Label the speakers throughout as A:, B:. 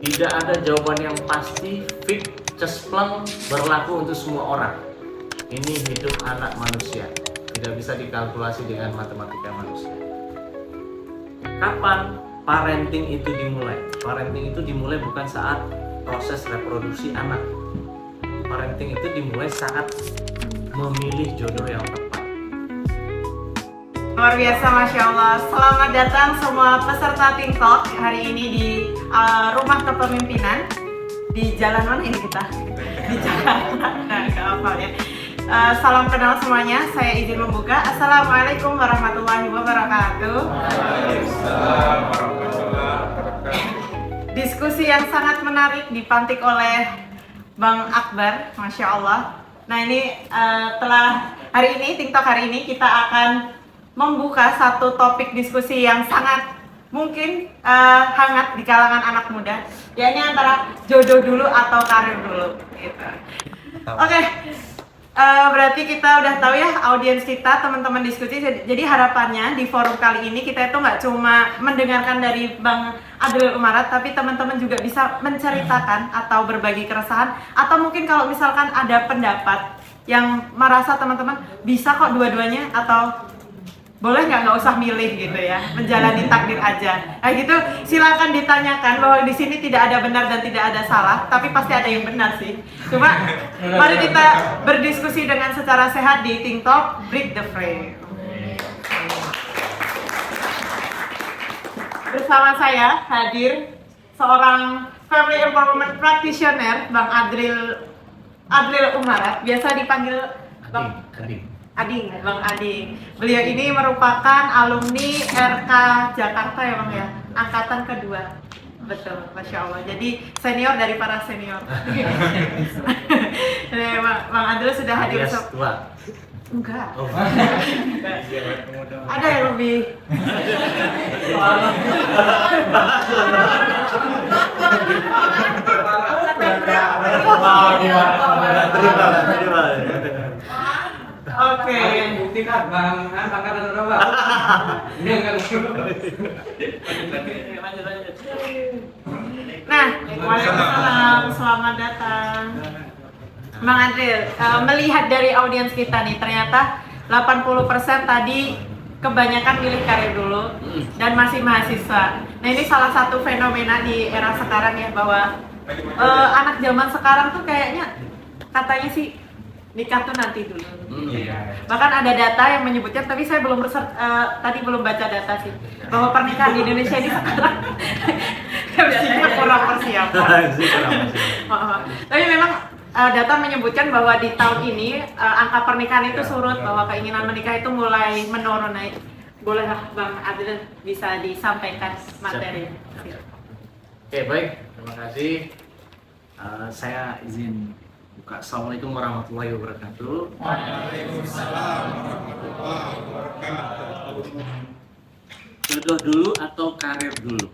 A: Tidak ada jawaban yang pasti, fix, cespleng, berlaku untuk semua orang. Ini hidup anak manusia, tidak bisa dikalkulasi dengan matematika manusia. Kapan parenting itu dimulai? Parenting itu dimulai bukan saat proses reproduksi anak. Parenting itu dimulai saat memilih jodoh yang tepat.
B: Luar biasa, Masya Allah. Selamat datang semua peserta TikTok hari ini di Rumah Kepemimpinan. Di jalan mana ini kita? Di Jakarta. Nah, gak hafal ya. Salam kenal semuanya, saya izin membuka. Assalamualaikum warahmatullahi wabarakatuh.
C: Waalaikumsalam warahmatullahi wabarakatuh.
B: Diskusi yang sangat menarik dipantik oleh Bang Akbar, Masya Allah. Nah ini telah hari ini, TikTok hari ini kita akan membuka satu topik diskusi yang sangat mungkin hangat di kalangan anak muda, yakni antara jodoh dulu atau karir dulu gitu. Oke. Berarti kita udah tahu ya audiens kita, teman-teman diskusi. Jadi harapannya di forum kali ini kita itu nggak cuma mendengarkan dari Bang Adril Umarat, tapi teman-teman juga bisa menceritakan atau berbagi keresahan, atau mungkin kalau misalkan ada pendapat yang merasa teman-teman bisa kok dua-duanya, atau boleh nggak usah milih gitu ya, menjalani takdir aja. Nah gitu, silakan ditanyakan bahwa di sini tidak ada benar dan tidak ada salah, tapi pasti ada yang benar sih. Cuma mari kita berdiskusi dengan secara sehat di TikTok Break the Frame. Bersama saya hadir seorang family empowerment practitioner, Bang Adril Umarat, biasa dipanggil Bang Ading, Bang Ading. Beliau ini merupakan alumni RK Jakarta ya Bang ya, angkatan kedua. Betul, Masya Allah. Jadi senior dari para senior. Bang Adril sudah hadir.
A: Tua.
B: Enggak.
A: Oh.
B: Ada yang lebih. Oke.
C: Buktikan Bang angkatan berapa? Ini enggak.
B: Nah, waalaikumsalam, selamat datang. Bang Adril, melihat dari audiens kita nih, ternyata 80% tadi kebanyakan milih karir dulu dan masih mahasiswa. Nah ini salah satu fenomena di era sekarang ya, bahwa anak zaman sekarang tuh kayaknya katanya sih nikah tuh nanti dulu. Bahkan ada data yang menyebutkan, tapi saya belum tadi belum baca data sih, bahwa pernikahan di Indonesia ini sekarang kurang persiapan. Tapi memang data menyebutkan bahwa di tahun ini angka pernikahan itu surut, bahwa keinginan menikah itu mulai menurun. Naik. Bolehlah Bang Adril bisa disampaikan materi.
A: Oke, baik, terima kasih. Saya izin buka. Assalamualaikum warahmatullahi wabarakatuh.
C: Waalaikumsalam warahmatullahi wabarakatuh.
A: Jodoh dulu atau karir dulu?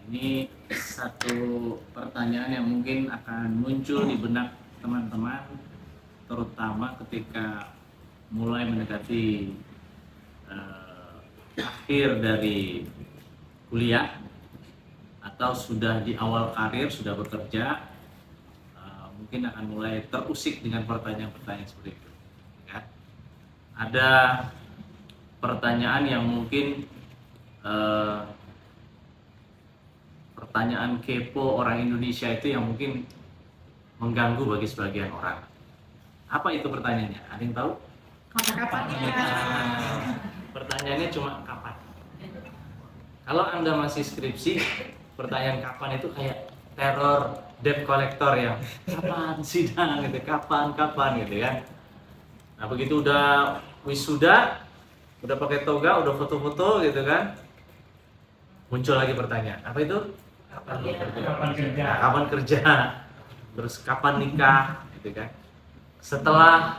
A: Ini satu pertanyaan yang mungkin akan muncul di benak teman-teman, terutama ketika mulai mendekati akhir dari kuliah atau sudah di awal karir, sudah bekerja, mungkin akan mulai terusik dengan pertanyaan-pertanyaan seperti itu. Ya. Ada pertanyaan yang mungkin pertanyaan kepo orang Indonesia itu yang mungkin mengganggu bagi sebagian orang. Apa itu pertanyaannya? Ada yang tahu?
B: Kapan ya?
A: Pertanyaannya cuma kapan. Kalau Anda masih skripsi, pertanyaan kapan itu kayak teror debt collector yang kapan sidang gitu, kapan gitu kan. Nah begitu udah wisuda, udah pakai toga, udah foto-foto gitu kan, muncul lagi pertanyaan. Apa itu? Kapan kerja? Nah, kapan kerja? Terus kapan nikah? Gitu kan. Setelah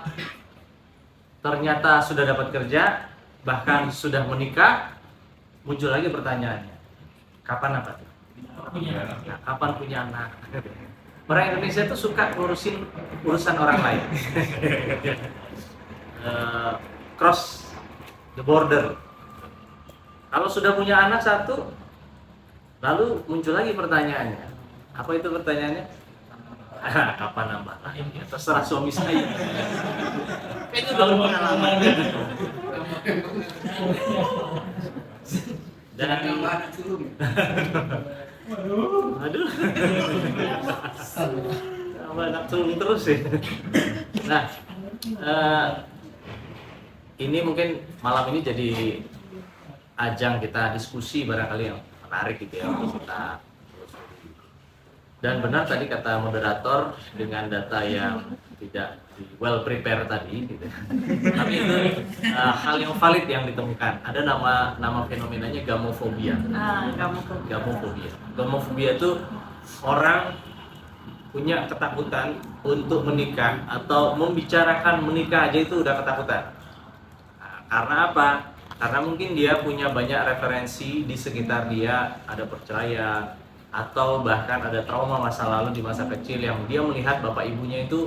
A: ternyata sudah dapat kerja, bahkan sudah menikah, muncul lagi pertanyaannya. Kapan apa tuh? Nah, kapan punya anak? Orang Indonesia itu suka ngurusin urusan orang lain. Cross the border. Kalau sudah punya anak satu, lalu muncul lagi pertanyaannya, Apa itu pertanyaannya? Kapan nambah lain? Ya, terserah suami saya. Kayaknya udah pengalaman. Dan aduh, tambah anak sulung terus ya. Nah, ini mungkin malam ini jadi ajang kita diskusi barangkali yang menarik gitu ya untuk kita. Dan benar tadi kata moderator dengan data yang tidak well prepare tadi gitu. Tapi itu hal yang valid yang ditemukan. Ada nama fenomenanya gamofobia. Gamofobia. Gamofobia itu orang punya ketakutan untuk menikah atau membicarakan menikah aja itu udah ketakutan. Nah, karena apa? Karena mungkin dia punya banyak referensi di sekitar dia, ada perceraian atau bahkan ada trauma masa lalu di masa kecil yang dia melihat bapak ibunya itu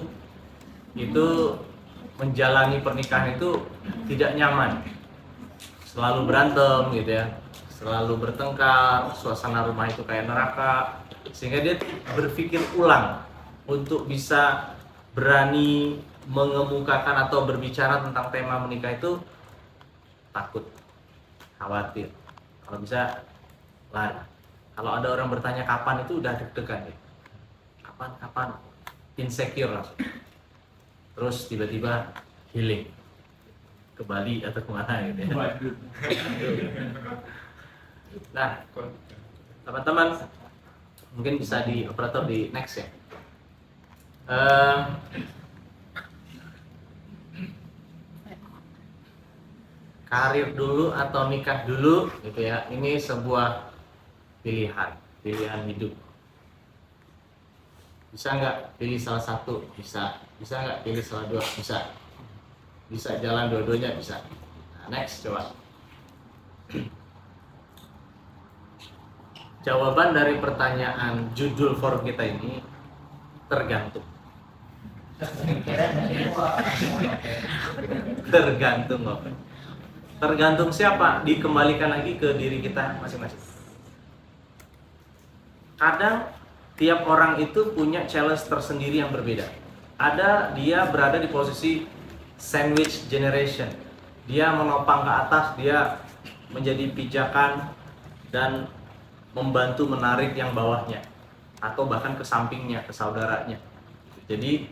A: menjalani pernikahan itu tidak nyaman, selalu berantem gitu ya, selalu bertengkar, suasana rumah itu kayak neraka, sehingga dia berpikir ulang untuk bisa berani mengemukakan atau berbicara tentang tema menikah itu takut, khawatir, kalau bisa lari. Kalau ada orang bertanya kapan itu udah deg-degan ya. Kapan? Insecure langsung. Terus tiba-tiba healing ke Bali atau kemana gitu ya. Nah, teman-teman mungkin bisa di operator di next ya. Karir dulu atau nikah dulu gitu ya. Ini sebuah pilihan hidup. Bisa nggak pilih salah satu? Bisa nggak pilih salah dua? Bisa jalan dua-duanya? Bisa. Nah, next coba. Jawaban dari pertanyaan judul forum kita ini tergantung. Tergantung siapa? Dikembalikan lagi ke diri kita masing-masing. Kadang tiap orang itu punya challenge tersendiri yang berbeda. Ada dia berada di posisi sandwich generation. Dia menopang ke atas, dia menjadi pijakan dan membantu menarik yang bawahnya atau bahkan ke sampingnya, ke saudaranya. Jadi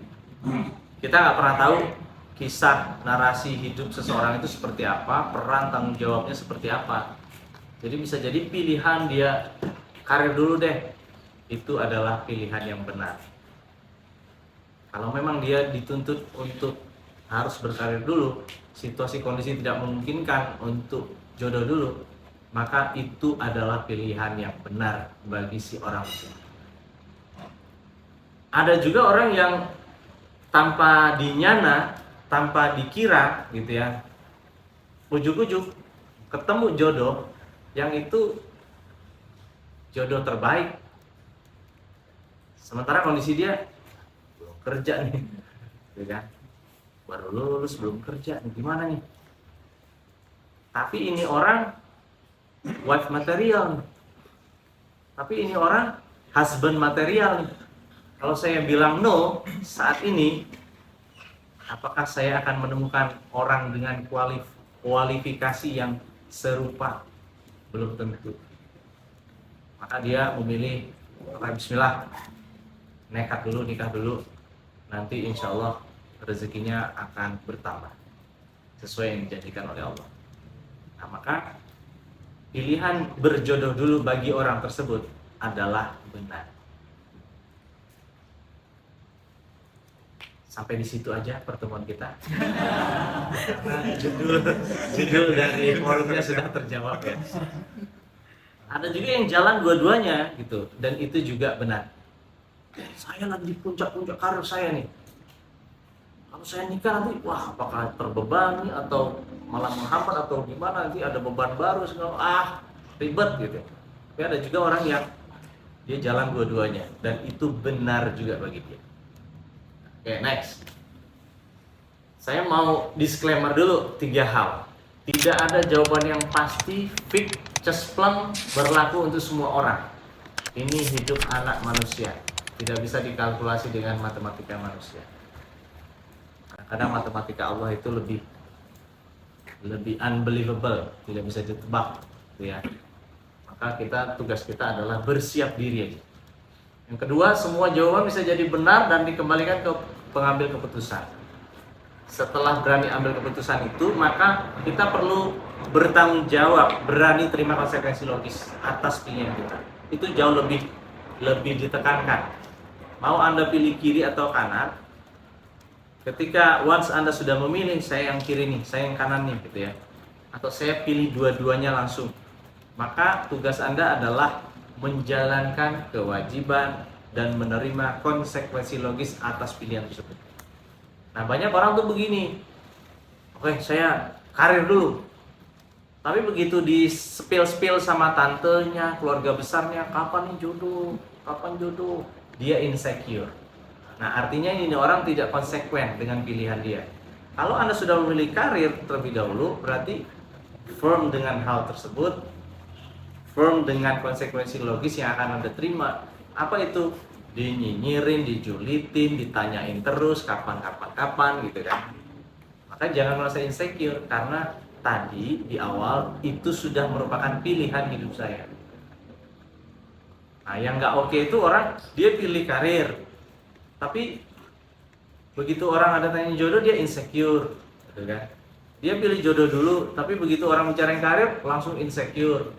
A: kita nggak pernah tahu kisah narasi hidup seseorang itu seperti apa, peran tanggung jawabnya seperti apa. Jadi bisa jadi pilihan dia karir dulu deh, itu adalah pilihan yang benar. Kalau memang dia dituntut untuk harus berkarir dulu, situasi kondisi tidak memungkinkan untuk jodoh dulu, maka itu adalah pilihan yang benar bagi si orang tua. Ada juga orang yang tanpa dinyana, tanpa dikira gitu ya, ujuk-ujuk ketemu jodoh yang itu jodoh terbaik. Sementara kondisi dia belum kerja nih, gitu kan? Baru lulus belum kerja, nih gimana nih? Tapi ini orang wife material, tapi ini orang husband material. Kalau saya bilang no saat ini, apakah saya akan menemukan orang dengan kualifikasi yang serupa? Belum tentu. Maka dia memilih, bismillah, nekat dulu, nikah dulu, nanti insya Allah rezekinya akan bertambah sesuai yang dijanjikan oleh Allah. Nah, maka pilihan berjodoh dulu bagi orang tersebut adalah benar. Sampai di situ aja pertemuan kita. Karena judul dari forumnya sudah terjawab ya. Ada juga yang jalan dua-duanya gitu, dan itu juga benar. Saya lagi di puncak-puncak karir saya nih. Kalau saya nikah nanti, wah apakah terbebani atau malah menghambat atau gimana, nanti ada beban baru segala, ribet gitu. Tapi ada juga orang yang dia jalan dua-duanya dan itu benar juga bagi dia. Oke, next. Saya mau disclaimer dulu 3 hal. Tidak ada jawaban yang pasti, fix, cespleng, berlaku untuk semua orang. Ini hidup anak manusia, tidak bisa dikalkulasi dengan matematika manusia. Kadang matematika Allah itu lebih unbelievable, tidak bisa ditebak, gitu ya. Maka tugas kita adalah bersiap diri aja. Yang kedua, semua jawaban bisa jadi benar dan dikembalikan ke pengambil keputusan. Setelah berani ambil keputusan itu, maka kita perlu bertanggung jawab, berani terima konsekuensi logis atas pilihan kita. Itu jauh lebih ditekankan. Mau Anda pilih kiri atau kanan, ketika once Anda sudah memilih, saya yang kiri nih, saya yang kanan nih, gitu ya, atau saya pilih dua-duanya langsung, maka tugas Anda adalah menjalankan kewajiban dan menerima konsekuensi logis atas pilihan tersebut. Nah, banyak orang tuh begini, oke, saya karir dulu, tapi begitu di spill sama tantenya, keluarga besarnya, kapan jodoh, dia insecure. Nah, artinya ini orang tidak konsekuen dengan pilihan dia. Kalau Anda sudah memilih karir terlebih dahulu, berarti firm dengan hal tersebut, firm dengan konsekuensi logis yang akan Anda terima. Apa itu? Dinyinyirin, dijulitin, ditanyain terus kapan gitu kan. Maka jangan merasa insecure, karena tadi di awal itu sudah merupakan pilihan hidup saya. Nah, yang nggak oke itu orang, dia pilih karir, tapi begitu orang ada tanya jodoh, dia insecure, gitu kan. Dia pilih jodoh dulu, tapi begitu orang bicara karir, langsung insecure,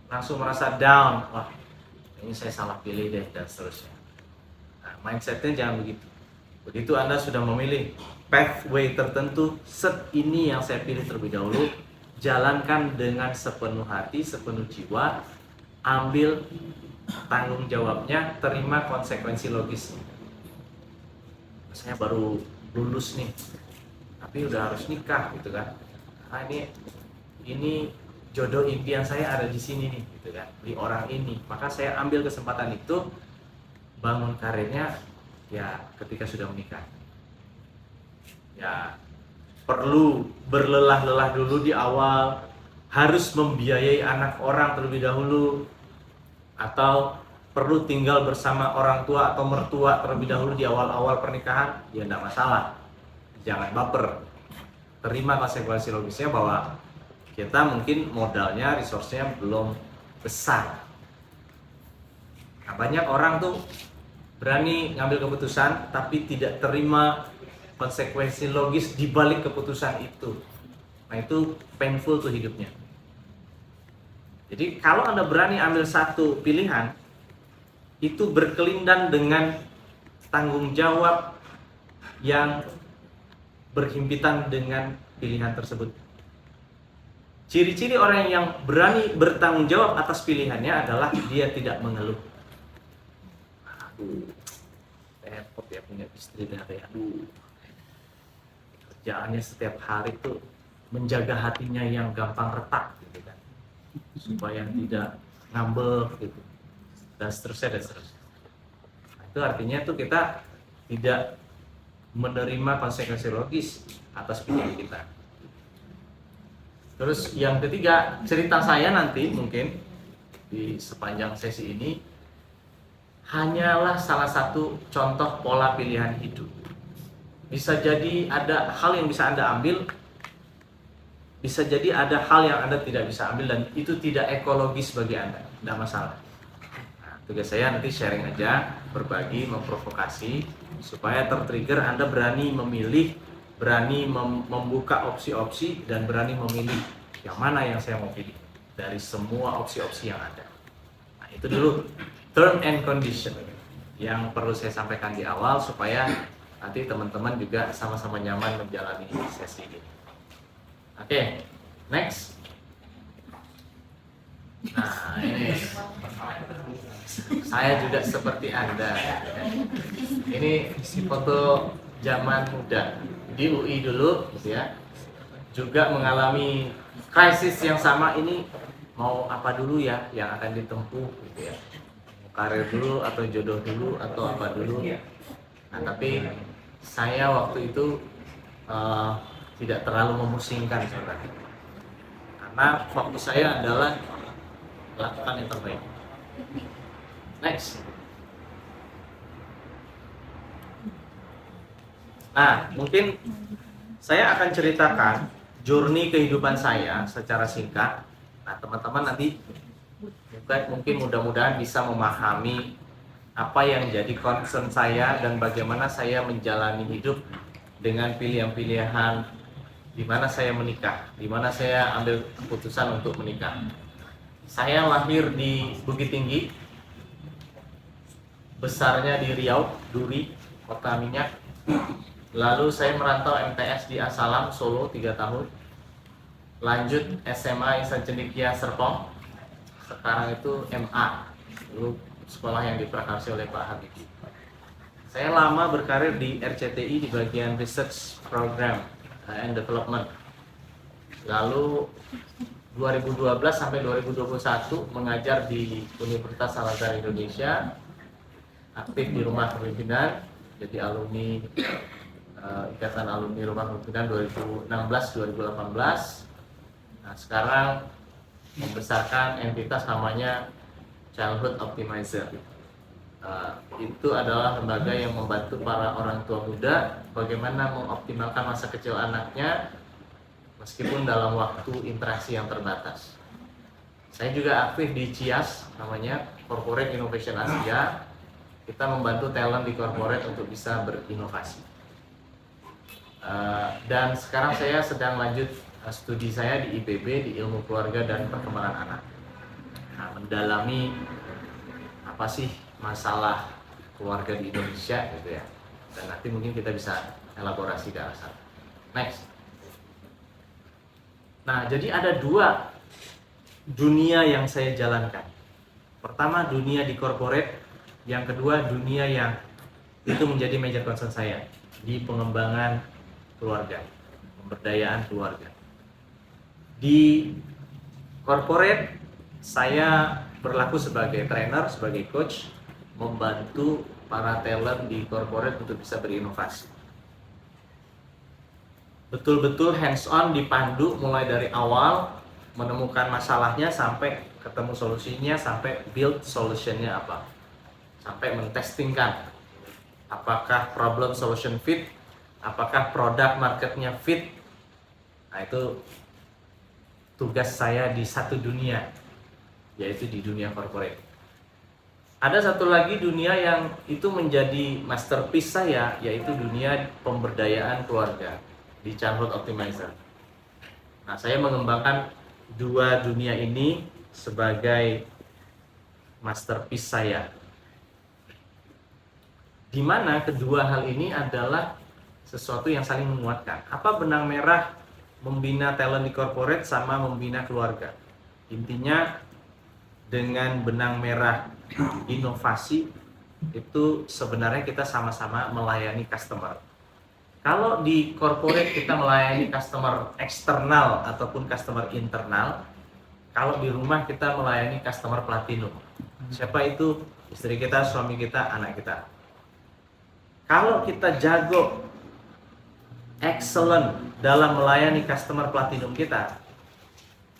A: langsung merasa down. Wah, ini saya salah pilih deh, dan seterusnya. Nah, mindsetnya jangan begitu. Begitu Anda sudah memilih pathway tertentu, set ini yang saya pilih terlebih dahulu, jalankan dengan sepenuh hati, sepenuh jiwa, ambil tanggung jawabnya, terima konsekuensi logisnya. Saya baru lulus nih, tapi udah harus nikah, gitu kan. Nah, ini jodoh impian saya ada di sini nih, gitu kan, di orang ini. Maka saya ambil kesempatan itu, bangun karirnya ya ketika sudah menikah. Ya perlu berlelah-lelah dulu di awal, harus membiayai anak orang terlebih dahulu, atau perlu tinggal bersama orang tua atau mertua terlebih dahulu di awal-awal pernikahan, ya tidak masalah. Jangan baper, terima konsekuensi logisnya bahwa kita mungkin modalnya, resource-nya belum besar. Nah, banyak orang tuh berani ngambil keputusan tapi tidak terima konsekuensi logis di balik keputusan itu. Nah, itu painful tuh hidupnya. Jadi kalau Anda berani ambil satu pilihan, itu berkelindan dengan tanggung jawab yang berhimpitan dengan pilihan tersebut. Ciri-ciri orang yang berani bertanggung jawab atas pilihannya adalah dia tidak mengeluh. Aduh, repot ya punya istri dari kerjaannya setiap hari tuh menjaga hatinya yang gampang retak, gitu kan, supaya tidak ngambek gitu, dan seterusnya. Nah, itu artinya tuh kita tidak menerima konsekuensi logis atas pilihan kita. Terus yang ketiga, cerita saya nanti mungkin di sepanjang sesi ini hanyalah salah satu contoh pola pilihan hidup. Bisa jadi ada hal yang bisa Anda ambil, bisa jadi ada hal yang Anda tidak bisa ambil, dan itu tidak ekologis bagi Anda, tidak masalah. Nah, tugas saya nanti sharing aja, berbagi, memprovokasi, supaya tertrigger Anda berani memilih, berani membuka opsi-opsi, dan berani memilih yang mana yang saya mau pilih dari semua opsi-opsi yang ada. Nah, itu dulu term and condition yang perlu saya sampaikan di awal, supaya nanti teman-teman juga sama-sama nyaman menjalani sesi ini. Oke, next. Nah, ini saya juga seperti Anda. Ini foto zaman muda di UI dulu, gitu ya. Juga mengalami krisis yang sama ini. Mau apa dulu ya yang akan ditempuh, gitu ya. Karir dulu atau jodoh dulu atau apa dulu. Nah, tapi saya waktu itu tidak terlalu memusingkan sebenarnya, karena fokus saya adalah lakukan yang terbaik. Next. Nah, mungkin saya akan ceritakan journey kehidupan saya secara singkat. Nah, teman-teman nanti mungkin mudah-mudahan bisa memahami apa yang jadi concern saya dan bagaimana saya menjalani hidup dengan pilihan-pilihan di mana saya menikah, di mana saya ambil keputusan untuk menikah. Saya lahir di Bukit Tinggi, besarnya di Riau, Duri, kota minyak. Lalu saya merantau MTS di Asalam, Solo 3 tahun. Lanjut SMA Ihsan Cendekia Serpong. Sekarang itu MA, dulu sekolah yang diprakarsa oleh Pak Habibie. Saya lama berkarir di RCTI di bagian Research Program and Development. Lalu 2012 sampai 2021 mengajar di Universitas Al-Azhar Indonesia, aktif di Rumah Kepemimpinan, jadi alumni Ikatan Alumni Rumah Kepemimpinan 2016-2018. Nah, sekarang membesarkan entitas namanya Childhood Optimizer. Itu adalah lembaga yang membantu para orang tua muda bagaimana mengoptimalkan masa kecil anaknya meskipun dalam waktu interaksi yang terbatas. Saya juga aktif di CIAS, namanya Corporate Innovation Asia. Kita membantu talent di corporate untuk bisa berinovasi. Dan sekarang saya sedang lanjut studi saya di IPB, di Ilmu Keluarga dan Perkembangan Anak. Nah, mendalami apa sih masalah keluarga di Indonesia gitu ya. Dan nanti mungkin kita bisa elaborasi ke arah sana. Next. Nah, jadi ada 2 dunia yang saya jalankan. Pertama, dunia di corporate, yang kedua dunia yang itu menjadi major concern saya di pengembangan keluarga, pemberdayaan keluarga. Di corporate saya berlaku sebagai trainer, sebagai coach, membantu para talent di corporate untuk bisa berinovasi. Betul-betul hands on, dipandu mulai dari awal, menemukan masalahnya sampai ketemu solusinya, sampai build solutionnya apa, sampai mentestingkan apakah problem solution fit, apakah produk marketnya fit. Nah, itu tugas saya di satu dunia, yaitu di dunia corporate. Ada satu lagi dunia yang itu menjadi masterpiece saya, yaitu dunia pemberdayaan keluarga di Childhood Optimizer. Nah, saya mengembangkan 2 dunia ini sebagai masterpiece saya, di mana kedua hal ini adalah sesuatu yang saling menguatkan. Apa benang merah membina talent di corporate sama membina keluarga? Intinya dengan benang merah inovasi itu sebenarnya kita sama-sama melayani customer. Kalau di corporate kita melayani customer eksternal ataupun customer internal, kalau di rumah kita melayani customer platinum. Siapa itu? Istri kita, suami kita, anak kita. Kalau kita jago, excellent dalam melayani customer platinum kita,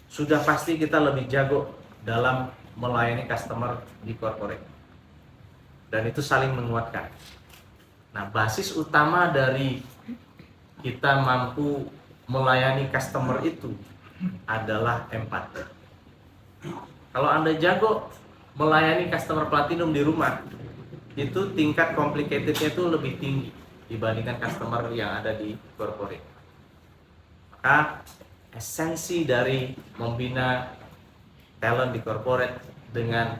A: sudah pasti kita lebih jago dalam melayani customer di corporate. Dan itu saling menguatkan. Nah, basis utama dari kita mampu melayani customer itu adalah empati. Kalau Anda jago melayani customer platinum di rumah, itu tingkat complicatednya itu lebih tinggi dibandingkan customer yang ada di corporate. Maka esensi dari membina talent di corporate dengan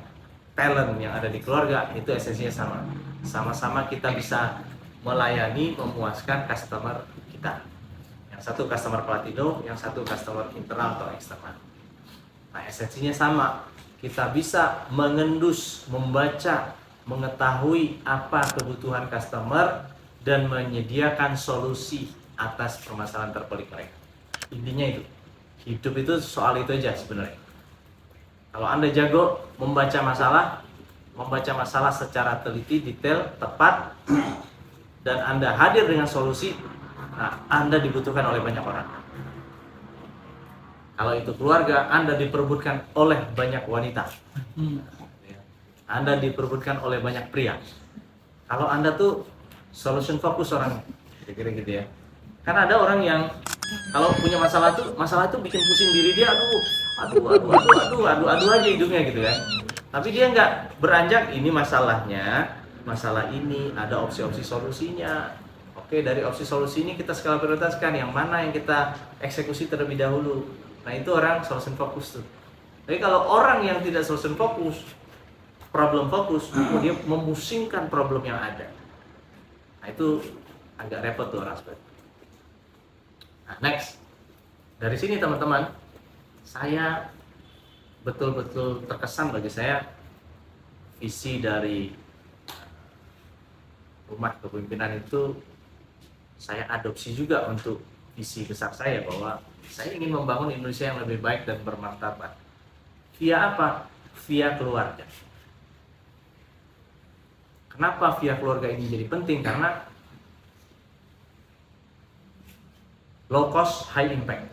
A: talent yang ada di keluarga itu esensinya sama. Sama-sama kita bisa melayani, memuaskan customer kita. Yang satu customer platinum, yang satu customer internal atau eksternal. Nah, esensinya sama. Kita bisa mengendus, membaca, mengetahui apa kebutuhan customer dan menyediakan solusi atas permasalahan terpelik mereka. Intinya itu. Hidup itu soal itu aja sebenarnya. Kalau Anda jago membaca masalah secara teliti, detail, tepat, dan Anda hadir dengan solusi, nah, Anda dibutuhkan oleh banyak orang. Kalau itu keluarga, Anda diperebutkan oleh banyak wanita. Anda diperebutkan oleh banyak pria. Kalau Anda tuh solution fokus orang, kira-kira gitu ya. Karena ada orang yang kalau punya masalah tuh bikin pusing diri dia, aduh aja hidupnya gitu kan. Tapi dia nggak beranjak, ini masalahnya, masalah ini ada opsi-opsi solusinya. Oke, dari opsi solusi ini kita skala prioritaskan yang mana yang kita eksekusi terlebih dahulu. Nah itu orang solution fokus tuh. Tapi kalau orang yang tidak solution fokus, problem fokus, dia memusingkan problem yang ada. Nah itu agak repot tuh orang seperti itu. Nah next, dari sini teman-teman, saya betul-betul terkesan bagi saya visi dari rumah kepemimpinan itu saya adopsi juga untuk visi besar saya, bahwa saya ingin membangun Indonesia yang lebih baik dan bermartabat. Via apa? Via keluarga. Kenapa via keluarga ini jadi penting? Karena low cost, high impact.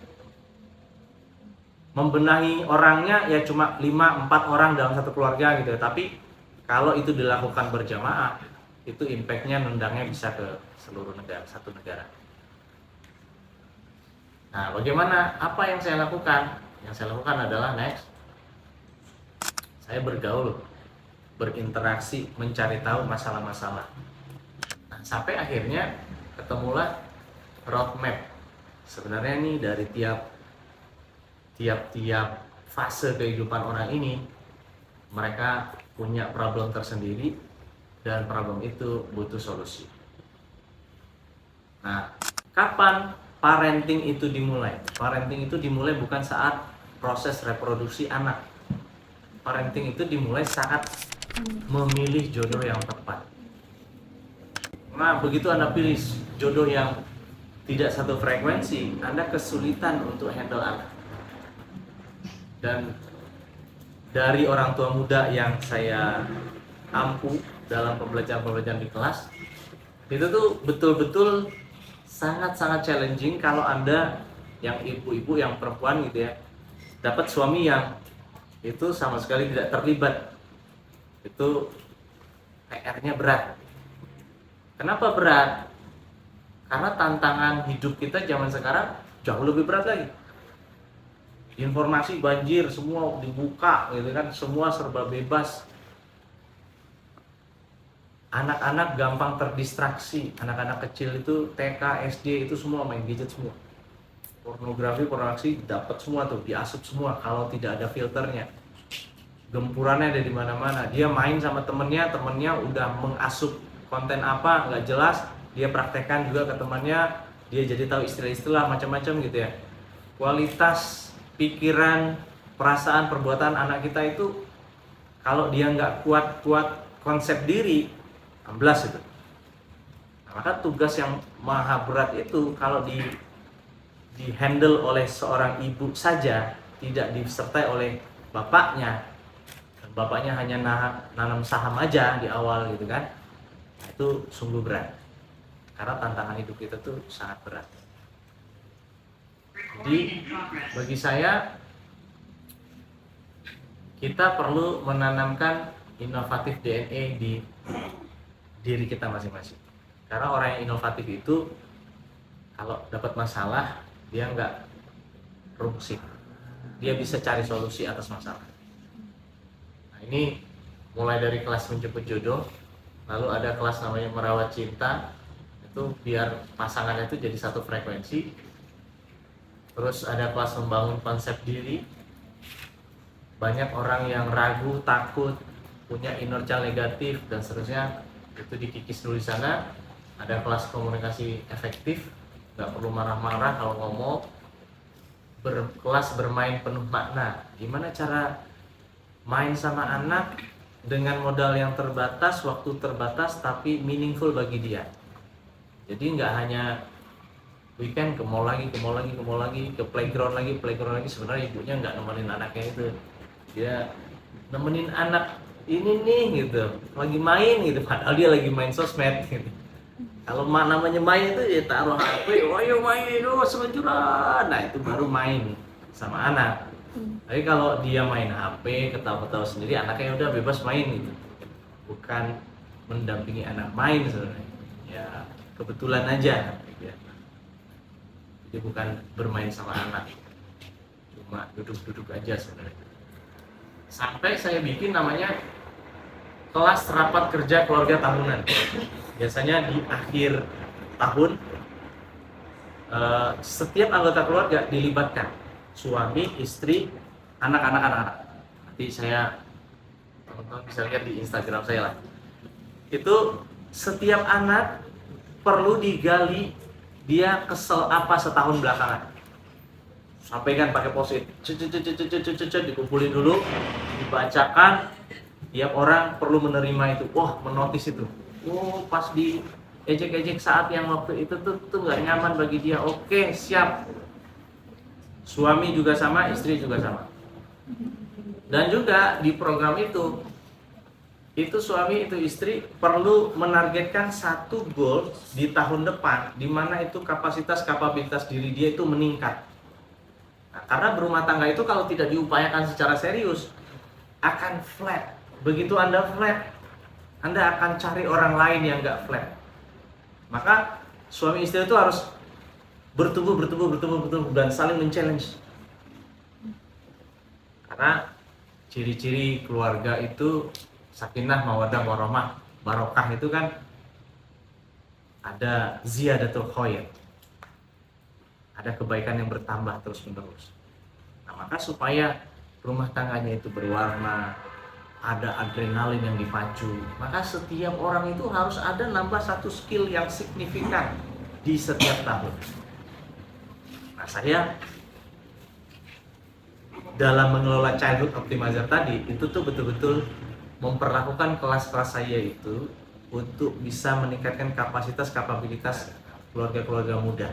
A: Membenahi orangnya ya cuma 5-4 orang dalam satu keluarga gitu. Tapi kalau itu dilakukan berjamaah, itu impact-nya nendangnya bisa ke seluruh negara, satu negara. Nah, bagaimana? Apa yang saya lakukan? Yang saya lakukan adalah next, saya bergaul, berinteraksi, mencari tahu masalah-masalah. Nah, sampai akhirnya ketemulah roadmap. Sebenarnya nih dari tiap fase kehidupan orang ini, mereka punya problem tersendiri dan problem itu butuh solusi. Nah, kapan parenting itu dimulai? Parenting itu dimulai bukan saat proses reproduksi anak. Parenting itu dimulai saat memilih jodoh yang tepat. Nah, begitu Anda pilih jodoh yang tidak satu frekuensi, Anda kesulitan untuk handle anak. Dan dari orang tua muda yang saya ampu dalam pembelajaran di kelas, itu tuh betul-betul sangat-sangat challenging kalau Anda yang ibu-ibu, yang perempuan gitu ya, dapat suami yang itu sama sekali tidak terlibat. Itu PR-nya berat. Kenapa berat? Karena tantangan hidup kita zaman sekarang jauh lebih berat lagi. Informasi banjir, semua dibuka gitu kan, semua serba bebas. Anak-anak gampang terdistraksi. Anak-anak kecil itu TK, SD itu semua main gadget semua. Pornografi dapat semua tuh, diasup semua kalau tidak ada filternya. Gempurannya ada di mana-mana. Dia main sama temennya udah mengasup konten apa nggak jelas, dia praktekkan juga ke temannya, dia jadi tahu istilah-istilah macam-macam gitu ya. Kualitas pikiran, perasaan, perbuatan anak kita itu kalau dia nggak kuat konsep diri, amblas itu. Nah, maka tugas yang maha berat itu kalau di handle oleh seorang ibu saja, tidak disertai oleh bapaknya, dan bapaknya hanya nanam saham aja di awal gitu kan, itu sungguh berat. Karena tantangan hidup kita tuh sangat berat. Jadi bagi saya, kita perlu menanamkan inovatif DNA di diri kita masing-masing. Karena orang yang inovatif itu kalau dapat masalah, dia nggak rungsing, dia bisa cari solusi atas masalah. Nah, ini mulai dari kelas menjemput jodoh, lalu ada kelas namanya merawat cinta, itu biar pasangannya itu jadi satu frekuensi. Terus ada kelas membangun konsep diri. Banyak orang yang ragu, takut, punya inner child negatif dan seterusnya, itu dikikis dulu di sana. Ada kelas komunikasi efektif, nggak perlu marah-marah kalau ngomong. Kelas bermain penuh makna. Gimana cara main sama anak dengan modal yang terbatas, waktu terbatas, tapi meaningful bagi dia. Jadi nggak hanya weekend ke mall lagi, ke playground lagi. Sebenarnya ibunya nggak nemenin anaknya itu, dia nemenin anak ini nih gitu, lagi main gitu, padahal dia lagi main sosmed gitu. Kalau namanya main itu ya taruh HP, ayo main, seluncuran, nah itu baru main sama anak. Tapi kalau dia main HP, ketawa-ketawa sendiri, anaknya udah bebas main gitu. bukan mendampingi anak main sebenarnya. Ya kebetulan aja gitu ya. Jadi bukan bermain sama anak, cuma duduk-duduk aja sebenarnya. Sampai saya bikin namanya kelas rapat kerja keluarga tahunan. Biasanya di akhir tahun setiap anggota keluarga dilibatkan, suami, istri, anak-anak. Nanti saya, teman-teman bisa lihat di Instagram saya lah. Itu setiap anak perlu digali dia kesel apa setahun belakangan. Sampaikan pakai post-it, dikumpulin dulu, dibacakan. Tiap orang perlu menerima itu. Wah, menotis itu. Oh, pas di ejek-ejek saat yang waktu itu tuh nggak nyaman bagi dia. Oke, siap. Suami juga sama, istri juga sama. Dan juga di program itu suami itu istri perlu menargetkan satu goal di tahun depan, di mana itu kapasitas diri dia itu meningkat. Nah, karena berumah tangga itu kalau tidak diupayakan secara serius akan flat. Begitu Anda flat, Anda akan cari orang lain yang nggak flat. Maka suami istri itu harus bertumbuh dan saling men-challenge. Karena ciri-ciri keluarga itu sakinah, mawaddah, warahmah, barokah itu kan ada ziyadatul khair. Ada kebaikan yang bertambah terus-menerus. Nah, maka supaya rumah tangganya itu berwarna, ada adrenalin yang dipacu, maka setiap orang itu harus ada nambah satu skill yang signifikan di setiap tahun. Nah, saya dalam mengelola childhood optimizer tadi itu tuh betul-betul memperlakukan kelas-kelas saya itu untuk bisa meningkatkan kapabilitas keluarga-keluarga muda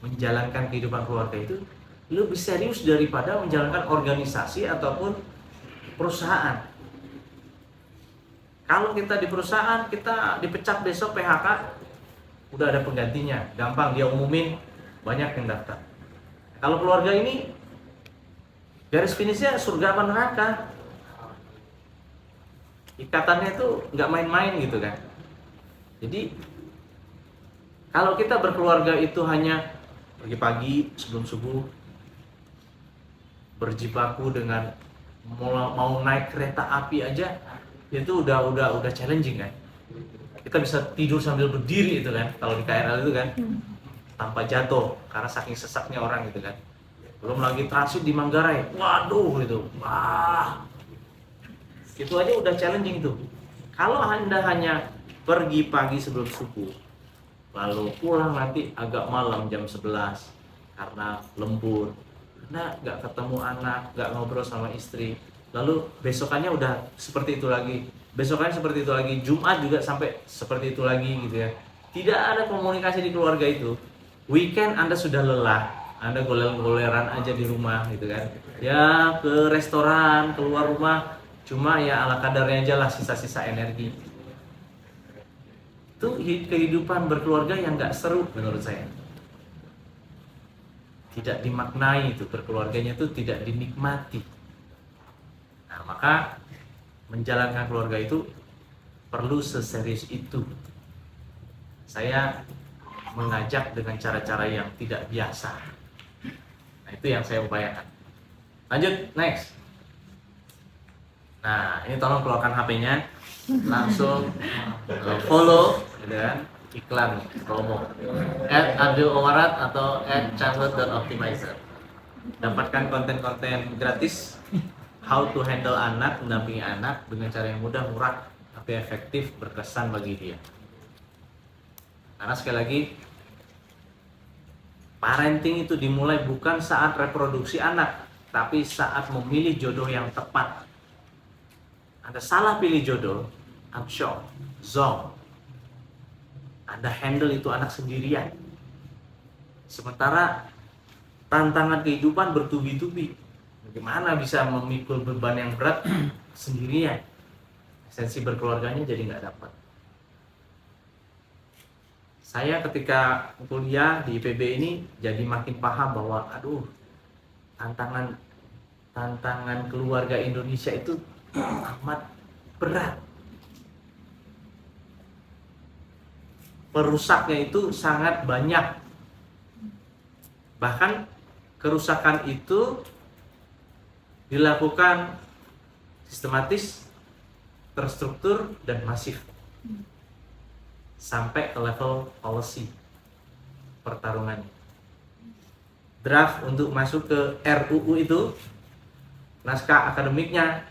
A: menjalankan kehidupan keluarga itu lebih serius daripada menjalankan organisasi ataupun perusahaan. Kalau kita di perusahaan, kita dipecat besok PHK, udah ada penggantinya, gampang dia umumin, banyak yang daftar. Kalau keluarga ini garis finishnya surga apa neraka, ikatannya itu nggak main-main gitu kan. Jadi kalau kita berkeluarga itu hanya pagi-pagi sebelum subuh berjibaku dengan mau naik kereta api aja itu udah challenging kan. Kita bisa tidur sambil berdiri itu kan kalau di KRL itu kan tanpa jatuh karena saking sesaknya orang gitu kan. Belum lagi transit di Manggarai, waduh itu, wah itu aja udah challenging itu. Kalau Anda hanya pergi pagi sebelum subuh lalu pulang nanti agak malam jam 11 karena lembur, Anda nggak ketemu anak, nggak ngobrol sama istri, lalu besokannya udah seperti itu lagi, besokannya seperti itu lagi, Jumat juga sampai seperti itu lagi gitu ya. Tidak ada komunikasi di keluarga itu. Weekend Anda sudah lelah, Anda goler-goleran aja di rumah gitu kan. Ya ke restoran, keluar rumah, cuma ya ala kadarnya aja lah, sisa-sisa energi. Itu kehidupan berkeluarga yang nggak seru menurut saya. Tidak dimaknai itu, berkeluarganya itu tidak dinikmati. Nah, maka menjalankan keluarga itu perlu seserius itu. Saya mengajak dengan cara-cara yang tidak biasa. Nah, itu yang saya upayakan. Lanjut, next. Nah, ini tolong keluarkan HP-nya, langsung follow, gitu kan, iklan promo @abdul-omarat atau @childhood.optimizer. Dapatkan konten-konten gratis, how to handle anak, mendampingi anak dengan cara yang mudah, murah, tapi efektif, berkesan bagi dia. Karena sekali lagi, parenting itu dimulai bukan saat reproduksi anak, tapi saat memilih jodoh yang tepat. Anda salah pilih jodoh, I'm shocked, zong. Anda handle itu anak sendirian. Sementara tantangan kehidupan bertubi-tubi. Bagaimana bisa memikul beban yang berat sendirian? Esensi berkeluarganya jadi nggak dapat. Saya ketika kuliah di IPB ini jadi makin paham bahwa tantangan keluarga Indonesia itu amat berat. perusaknya itu sangat banyak. Bahkan kerusakan itu dilakukan sistematis, terstruktur, dan masif sampai ke level policy pertarungannya. Draft untuk masuk ke RUU itu, naskah akademiknya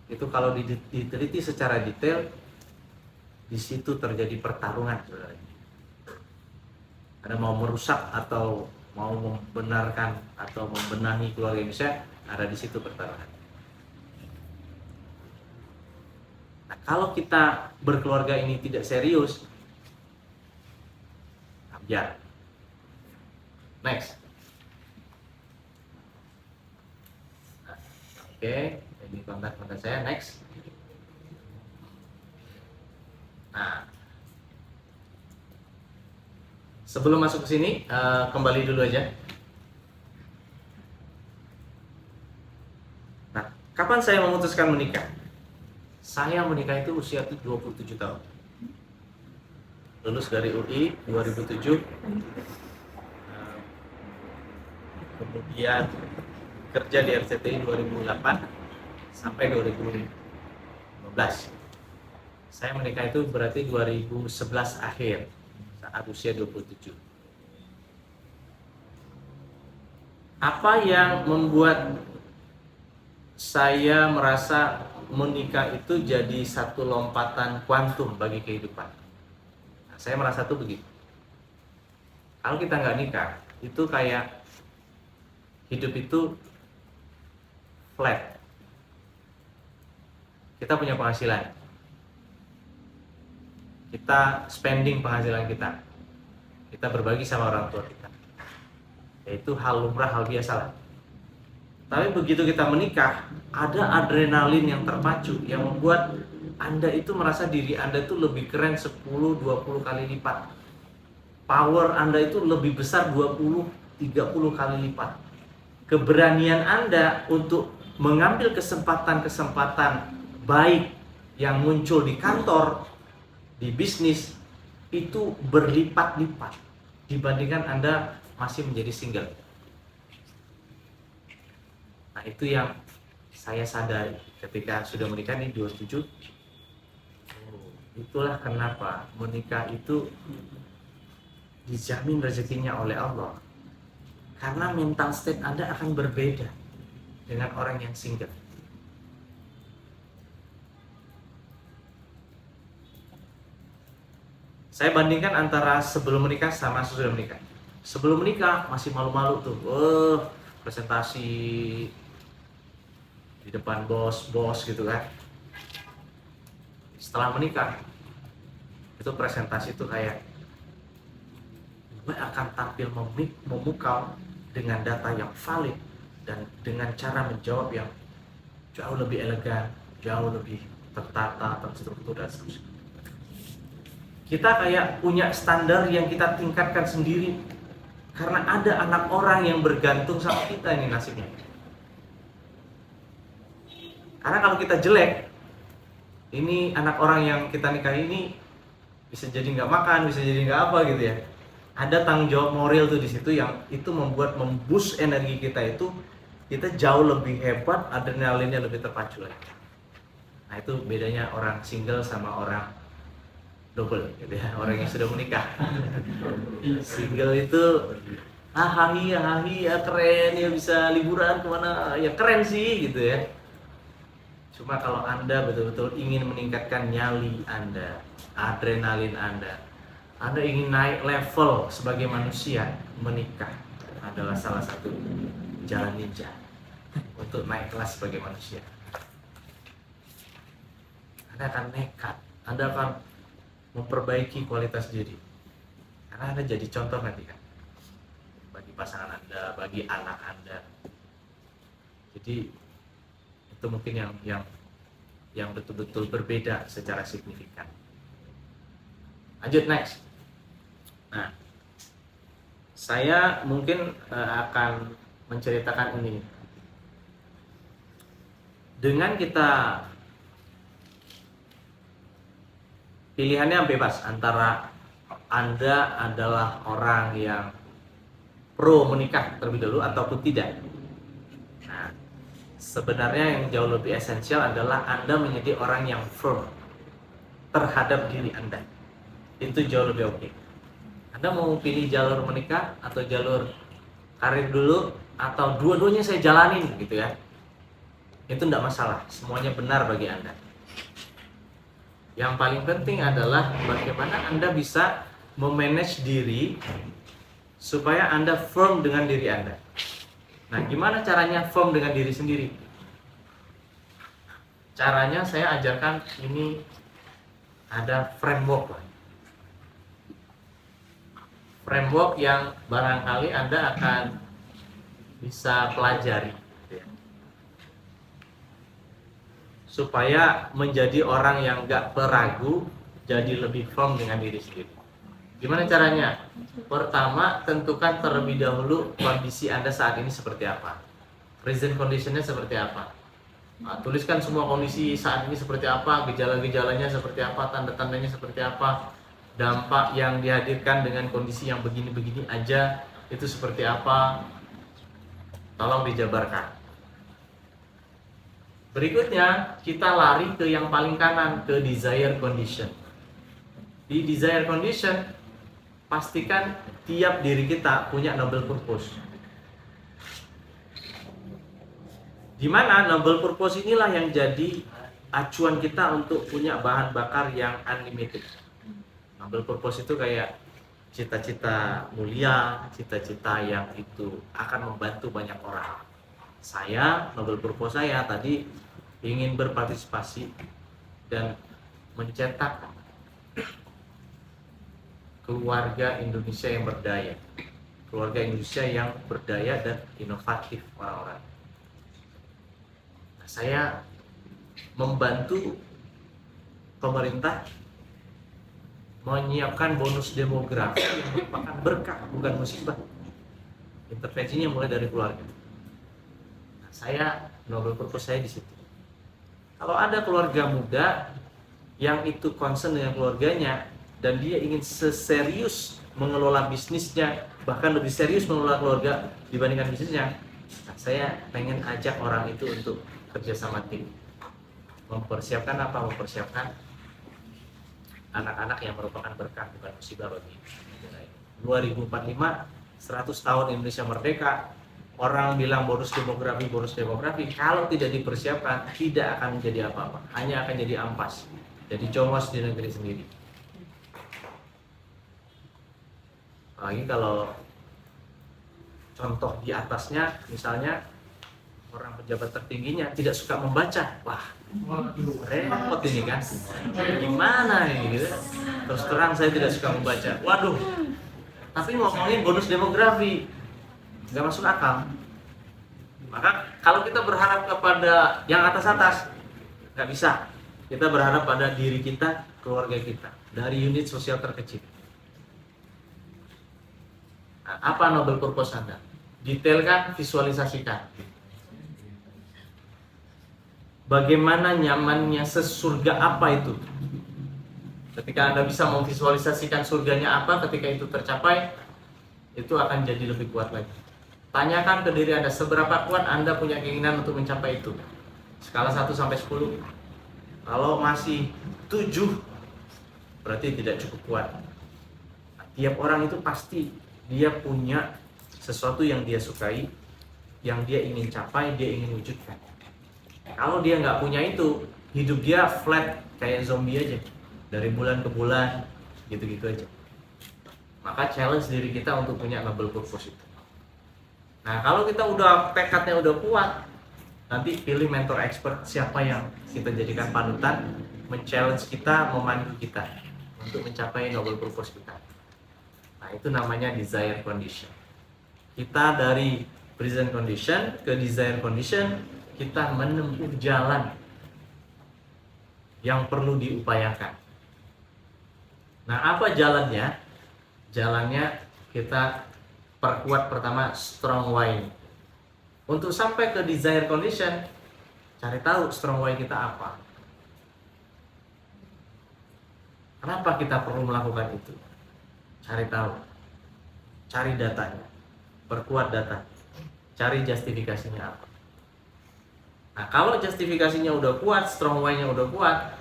A: itu kalau diteliti secara detail, di situ terjadi pertarungan, saudara. Ada mau merusak atau mau membenarkan atau membenahi keluarga Indonesia, ada di situ pertarungan. Nah, kalau kita berkeluarga ini tidak serius, ambiar. Next. Nah, oke, ini kontak saya. Next. Nah, sebelum masuk ke sini, kembali dulu aja. Nah, kapan saya memutuskan menikah? Saya menikah itu usia 27 tahun. Lulus dari UI 2007. Kemudian kerja di RCTI 2008 sampai 2015. Saya menikah itu berarti 2011 akhir, saat usia 27. Apa yang membuat saya merasa menikah itu jadi satu lompatan kuantum bagi kehidupan? Nah, saya merasa tuh begitu. Kalau kita nggak nikah, itu kayak hidup itu flat. Kita punya penghasilan, kita spending penghasilan kita berbagi sama orang tua kita, yaitu hal lumrah, hal biasa lah. Tapi begitu kita menikah, ada adrenalin yang terpacu yang membuat Anda itu merasa diri Anda itu lebih keren 10-20 kali lipat. Power Anda itu lebih besar 20-30 kali lipat. Keberanian Anda untuk mengambil kesempatan-kesempatan baik yang muncul di kantor, di bisnis, itu berlipat-lipat dibandingkan Anda masih menjadi single. Nah, itu yang saya sadari ketika sudah menikah di 27. Itulah kenapa menikah itu dijamin rezekinya oleh Allah. Karena mental state Anda akan berbeda dengan orang yang single. Saya bandingkan antara sebelum menikah sama sesudah menikah. Sebelum menikah masih malu-malu tuh, presentasi di depan bos gitu kan. Setelah menikah, itu presentasi itu kayak gue akan tampil memukau dengan data yang valid dan dengan cara menjawab yang jauh lebih elegan, jauh lebih tertata, terstruktur, dan seterusnya. Kita kayak punya standar yang kita tingkatkan sendiri karena ada anak orang yang bergantung sama kita, ini nasibnya. Karena kalau kita jelek, ini anak orang yang kita nikahi ini bisa jadi nggak makan, bisa jadi nggak apa gitu ya. Ada tanggung jawab moral tuh di situ yang itu membuat memboost energi kita itu, kita jauh lebih hebat, adrenalinnya lebih terpacu lagi. Nah, itu bedanya orang single sama orang double gitu ya, orang yang sudah menikah. Single itu hahi ya keren ya, bisa liburan kemana ya keren sih gitu ya. Cuma kalau Anda betul-betul ingin meningkatkan nyali Anda, adrenalin Anda ingin naik level sebagai manusia, menikah adalah salah satu jalan ninja untuk naik kelas sebagai manusia. Anda akan nekat, Anda akan memperbaiki kualitas diri, karena Anda jadi contoh nanti kan bagi pasangan Anda, bagi anak Anda. Jadi itu mungkin yang betul-betul berbeda secara signifikan. Lanjut next. Nah, saya mungkin akan menceritakan ini. Dengan kita pilihannya bebas antara Anda adalah orang yang pro menikah terlebih dahulu ataupun tidak. Nah, sebenarnya yang jauh lebih esensial adalah Anda menjadi orang yang firm terhadap diri Anda. Itu jauh lebih oke. Anda mau pilih jalur menikah atau jalur karir dulu, atau dua-duanya saya jalanin gitu ya, itu tidak masalah, semuanya benar bagi Anda. Yang paling penting adalah bagaimana Anda bisa memanage diri supaya Anda firm dengan diri Anda. Nah, gimana caranya firm dengan diri sendiri? Caranya saya ajarkan, ini ada framework lah. Framework yang barangkali Anda akan bisa pelajari supaya menjadi orang yang gak peragu, jadi lebih firm dengan diri sendiri. Gimana caranya? Pertama, tentukan terlebih dahulu kondisi Anda saat ini seperti apa. Present conditionnya seperti apa. Nah, tuliskan semua kondisi saat ini seperti apa, gejala-gejalanya seperti apa, tanda-tandanya seperti apa, dampak yang dihadirkan dengan kondisi yang begini-begini aja itu seperti apa. Tolong dijabarkan. Berikutnya, kita lari ke yang paling kanan, ke desire condition. Di desire condition, pastikan tiap diri kita punya noble purpose. Di mana noble purpose inilah yang jadi acuan kita untuk punya bahan bakar yang unlimited. Noble purpose itu kayak cita-cita mulia, cita-cita yang itu akan membantu banyak orang. Saya, noble purpose saya tadi ingin berpartisipasi dan mencetak keluarga Indonesia yang berdaya, keluarga Indonesia yang berdaya dan inovatif orang-orang. Nah, saya membantu pemerintah menyiapkan bonus demografi yang merupakan berkah, bukan musibah. Intervensinya mulai dari keluarga. Nah, saya noble purpose saya di situ. Kalau ada keluarga muda yang itu concern dengan keluarganya dan dia ingin seserius mengelola bisnisnya, bahkan lebih serius mengelola keluarga dibandingkan bisnisnya, nah, saya pengen ajak orang itu untuk kerja sama tim. Mempersiapkan apa? Mempersiapkan anak-anak yang merupakan berkah, bukan musibah bagi negara ini. 2045, 100 tahun Indonesia merdeka. Orang bilang bonus demografi, kalau tidak dipersiapkan tidak akan menjadi apa-apa, hanya akan jadi ampas, jadi jongos di negeri sendiri. Apalagi kalau contoh di atasnya, misalnya orang pejabat tertingginya tidak suka membaca, wah repot ini kan, gimana ini gitu. Terus terang saya tidak suka membaca, waduh. Tapi ngomongin bonus demografi nggak masuk akal. Maka kalau kita berharap kepada yang atas-atas, nggak bisa. Kita berharap pada diri kita, keluarga kita, dari unit sosial terkecil. Nah, apa noble purpose Anda? Detailkan, visualisasikan. Bagaimana nyamannya sesurga apa itu? Ketika Anda bisa memvisualisasikan surganya apa, ketika itu tercapai, itu akan jadi lebih kuat lagi. Tanyakan ke diri Anda, seberapa kuat Anda punya keinginan untuk mencapai itu. Skala 1 sampai 10. Kalau masih 7, berarti tidak cukup kuat. Nah, tiap orang itu pasti dia punya sesuatu yang dia sukai, yang dia ingin capai, dia ingin wujudkan. Kalau dia nggak punya itu, hidup dia flat kayak zombie aja, dari bulan ke bulan, gitu-gitu aja. Maka challenge diri kita untuk punya noble purpose itu. Nah, kalau kita udah tekadnya udah kuat, nanti pilih mentor expert siapa yang kita jadikan panutan, men-challenge kita, memandu kita untuk mencapai noble purpose kita. Nah, itu namanya desire condition. Kita dari present condition ke desire condition, kita menempuh jalan yang perlu diupayakan. Nah, apa jalannya? Jalannya kita perkuat pertama strong why. Untuk sampai ke desire condition, cari tahu strong why kita apa. Kenapa kita perlu melakukan itu? cari tahu, cari datanya, perkuat data, cari justifikasinya apa. Nah, kalau justifikasinya udah kuat, strong why-nya udah kuat,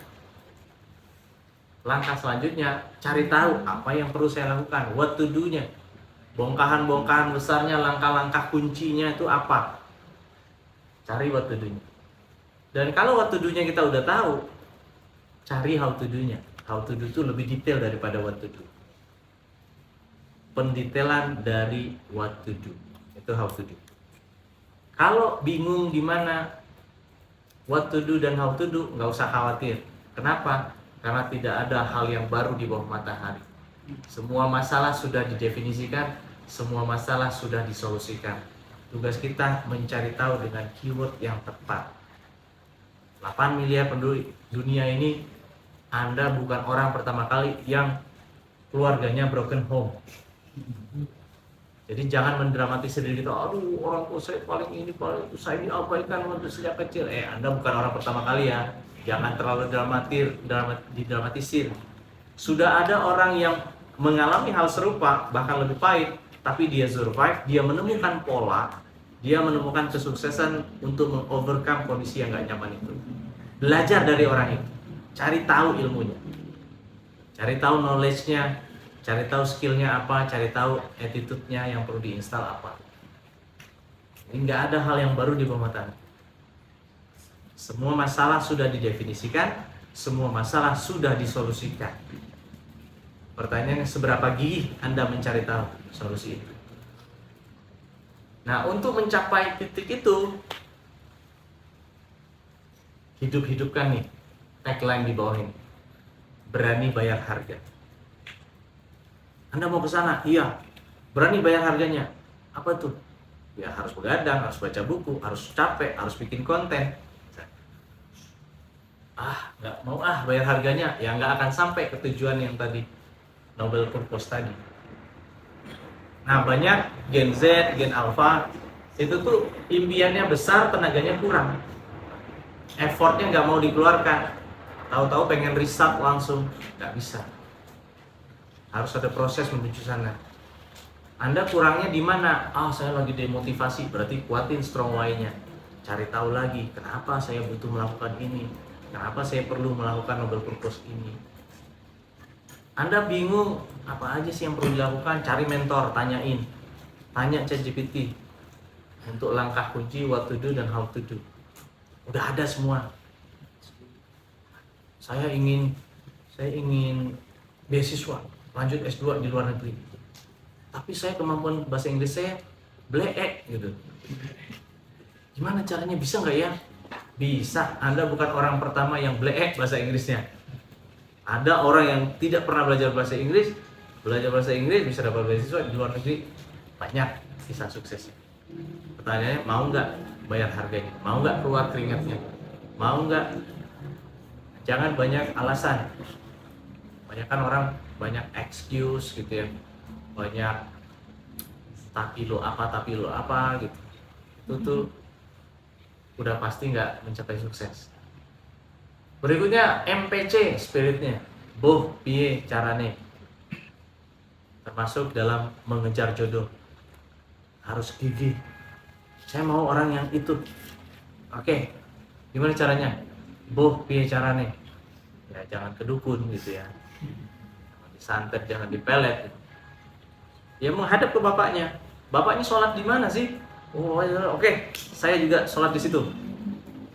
A: langkah selanjutnya cari tahu apa yang perlu saya lakukan, what to do-nya. Bongkahan-bongkahan besarnya, langkah-langkah kuncinya itu apa. Cari what to do-nya. Dan kalau what to do-nya kita udah tahu, cari how to do-nya. How to do itu lebih detail daripada what to do. Pendetailan dari what to do itu how to do. Kalau bingung gimana what to do dan how to do, nggak usah khawatir. Kenapa? Karena tidak ada hal yang baru di bawah matahari. Semua masalah sudah didefinisikan, semua masalah sudah disolusikan. Tugas kita mencari tahu dengan keyword yang tepat. 8 miliar penduduk dunia ini, Anda bukan orang pertama kali yang keluarganya broken home. Jadi jangan mendramatisir diri kita, aduh orang tua saya paling ini, paling itu, saya diabaikan waktu sejak kecil. Anda bukan orang pertama kali ya. Jangan terlalu didramatisir. Sudah ada orang yang mengalami hal serupa, bahkan lebih pahit, tapi dia survive, dia menemukan pola, dia menemukan kesuksesan untuk mengovercome kondisi yang gak nyaman itu. Belajar dari orang itu, cari tahu ilmunya, cari tahu knowledge-nya, cari tahu skill-nya apa, cari tahu attitude-nya yang perlu diinstal apa. Ini gak ada hal yang baru di bawah matahari. Semua masalah sudah didefinisikan, semua masalah sudah disolusikan. Pertanyaannya, seberapa gigih Anda mencari tahu solusi itu? Nah, untuk mencapai titik itu, hidup-hidupkan nih tagline di bawah ini. Berani bayar harga. Anda mau ke sana? Iya. Berani bayar harganya. Apa tuh? Ya harus begadang, harus baca buku, harus capek, harus bikin konten. Nggak mau bayar harganya, ya nggak akan sampai ke tujuan yang tadi, Nobel Purpose tadi. Nah, banyak Gen Z, Gen Alpha itu tuh impiannya besar, tenaganya kurang, effortnya nggak mau dikeluarkan, tahu-tahu pengen riset langsung, nggak bisa. Harus ada proses menuju sana. Anda kurangnya di mana? Saya lagi demotivasi, berarti kuatin strong why-nya. Cari tahu lagi, kenapa saya butuh melakukan ini? Kenapa saya perlu melakukan Nobel Purpose ini? Anda bingung, apa aja sih yang perlu dilakukan? Cari mentor, tanyain. Tanya ChatGPT untuk langkah kunci, what to do dan how to do. Udah ada semua. Saya ingin beasiswa, lanjut S2 di luar negeri. Tapi saya kemampuan bahasa Inggris saya bleek gitu. Gimana caranya, bisa nggak ya? Bisa. Anda bukan orang pertama yang bleek bahasa Inggrisnya. Ada orang yang tidak pernah belajar bahasa Inggris bisa dapat beasiswa di luar negeri. Banyak kisah suksesnya. Pertanyaannya, mau nggak bayar harganya? Mau nggak keluar keringatnya? Mau nggak? Jangan banyak alasan. Banyak kan orang banyak excuse gitu ya. Banyak tapi lo apa gitu. Itu tuh udah pasti nggak mencapai sukses. Berikutnya MPC spiritnya, boh piye carane, termasuk dalam mengejar jodoh harus gigih. Saya mau orang yang itu. Oke, gimana caranya? Boh piye carane? Ya jangan kedukun gitu ya, jangan disantet, jangan dipelet. Ya menghadap ke bapaknya. Bapaknya sholat di mana sih? Oke, saya juga sholat di situ.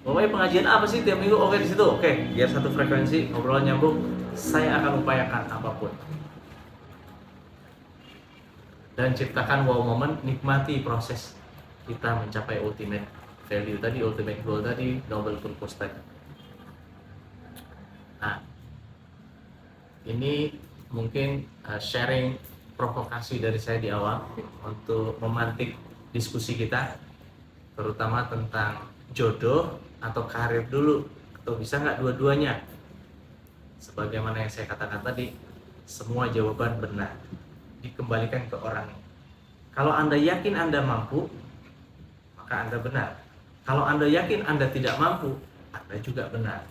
A: Pokoknya pengajian apa sih tiap minggu? Oke, di situ. Oke, biar satu frekuensi, ngobrol nyambung. Saya akan upayakan apapun. Dan ciptakan wow moment, nikmati proses kita mencapai ultimate value tadi, ultimate goal tadi, Nobel Purpose tadi. Nah, ini mungkin sharing provokasi dari saya di awal untuk memantik diskusi kita, terutama tentang jodoh atau karir dulu, atau bisa nggak dua-duanya. Sebagaimana yang saya katakan tadi, semua jawaban benar, dikembalikan ke orang. Kalau Anda yakin Anda mampu, maka Anda benar. Kalau Anda yakin Anda tidak mampu, Anda juga benar.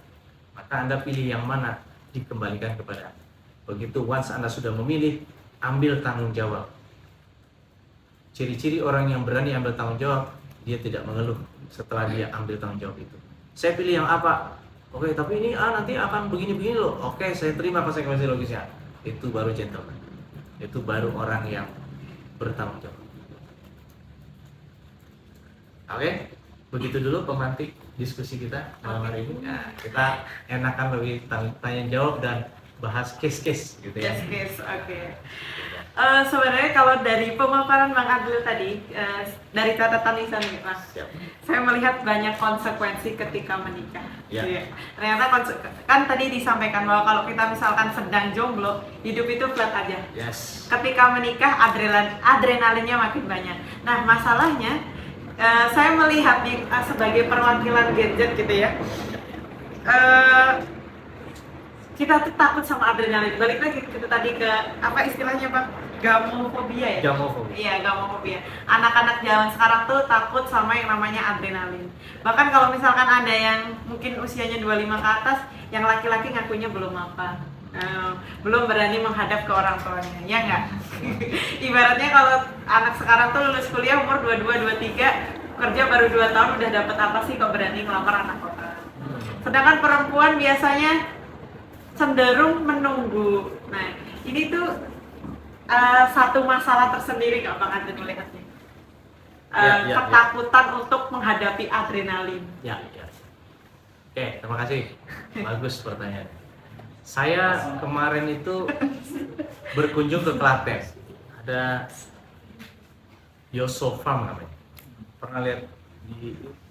A: Maka Anda pilih yang mana, dikembalikan kepada Anda. Begitu once Anda sudah memilih, ambil tanggung jawab. Ciri-ciri orang yang berani ambil tanggung jawab, dia tidak mengeluh setelah dia ambil tanggung jawab itu. Saya pilih yang apa? Oke, tapi ini nanti akan begini-begini loh. Oke, saya terima konsekuensi logisnya. Itu baru gentleman. Itu baru orang yang bertanggung jawab. Oke, begitu dulu pemantik diskusi kita malam hari ini. Nah, kita enakan lebih tanya jawab dan bahas case-case gitu ya.
B: Yes, oke. Sebenarnya kalau dari pemaparan Bang Adil tadi, dari catatan lisan nih, Mas,
A: Siap.
B: saya melihat banyak konsekuensi ketika menikah.
A: Ya.
B: Iya. Ternyata kan tadi disampaikan bahwa kalau kita misalkan sedang jomblo, hidup itu flat aja.
A: Yes.
B: Ketika menikah, adrenalinnya makin banyak. Nah, masalahnya saya melihat sebagai perwakilan Gen Z gitu ya. Kita tuh takut sama adrenalin. Balik lagi kita tadi ke apa istilahnya, Bang? Gamofobia ya?
A: Gamofobia.
B: Iya, gamofobia. Anak-anak zaman sekarang tuh takut sama yang namanya adrenalin. Bahkan kalau misalkan ada yang mungkin usianya 25 ke atas, yang laki-laki ngakunya belum apa. Belum berani menghadap ke orang tuanya, ya nggak? Ibaratnya kalau anak sekarang tuh lulus kuliah umur 22, 23, kerja baru 2 tahun udah dapet apa sih kok berani ngelamar anak orang. Sedangkan perempuan biasanya cenderung menunggu. Nah, ini tuh satu masalah tersendiri nggak Bang Adil melihatnya? Ketakutan untuk menghadapi adrenalin.
A: Ya. Oke, terima kasih. Bagus pertanyaan. Saya kemarin itu berkunjung ke Klaten. Ada Yoso Farm namanya. Pernah lihat?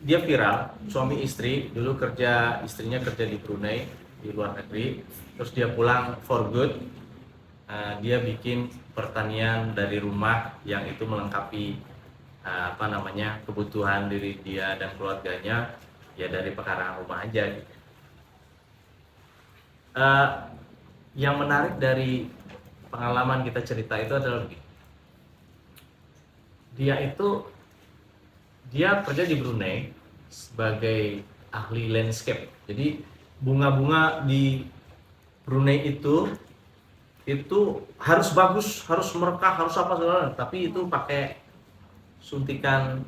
A: Dia viral, suami istri. Dulu istrinya kerja di Brunei, di luar negeri. Terus dia pulang for good. Dia bikin pertanian dari rumah yang itu melengkapi kebutuhan diri dia dan keluarganya ya dari pekarangan rumah aja gitu. Yang menarik dari pengalaman kita cerita itu adalah begini. Dia kerja di Brunei sebagai ahli landscape. Jadi bunga-bunga di Brunei itu harus bagus, harus merekah, harus apa segala, tapi itu pakai suntikan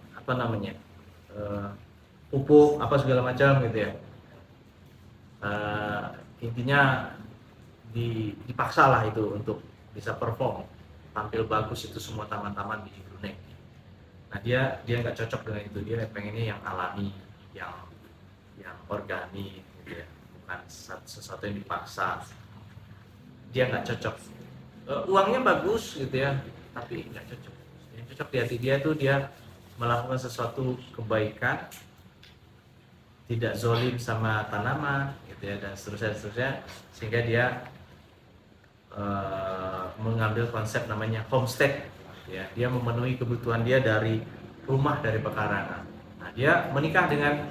A: pupuk apa segala macam gitu ya. Intinya dipaksa lah itu untuk bisa perform, tampil bagus itu semua taman-taman di Brunei. Nah dia nggak cocok dengan itu, dia pengennya yang alami, yang organik gitu ya, bukan sesuatu yang dipaksa. Dia nggak cocok. Uangnya bagus gitu ya, tapi nggak cocok. Yang cocok di hati dia tuh dia melakukan sesuatu kebaikan, tidak zolim sama tanaman gitu ya, dan seterusnya, sehingga dia mengambil konsep namanya homestay gitu ya. Dia memenuhi kebutuhan dia dari rumah, dari pekarangan. Nah, dia menikah dengan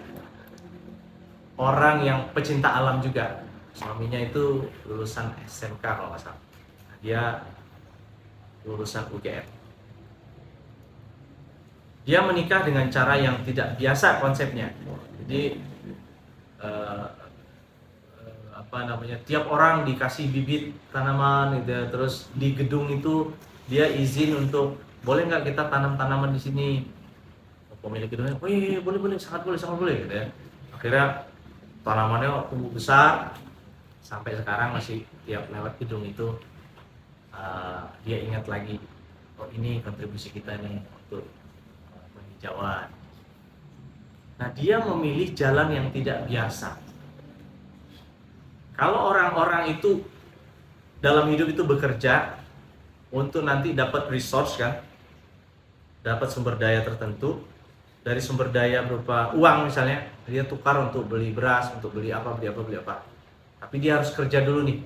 A: orang yang pecinta alam juga. Suaminya itu lulusan SMK kalau nggak salah. Nah, dia lulusan UGM. Dia menikah dengan cara yang tidak biasa konsepnya. Jadi tiap orang dikasih bibit tanaman gitu ya. Terus di gedung itu dia izin untuk boleh nggak kita tanam tanaman di sini. Pemilik gedungnya, oh iya boleh, sangat boleh gitu ya. Akhirnya tanamannya tumbuh besar. Sampai sekarang masih tiap lewat gedung itu dia ingat lagi, oh ini kontribusi kita nih untuk penghijauan. Nah dia memilih jalan yang tidak biasa. Kalau orang-orang itu dalam hidup itu bekerja untuk nanti dapat resource kan, dapat sumber daya tertentu, dari sumber daya berupa uang misalnya, dia tukar untuk beli beras, untuk beli apa. Tapi dia harus kerja dulu nih.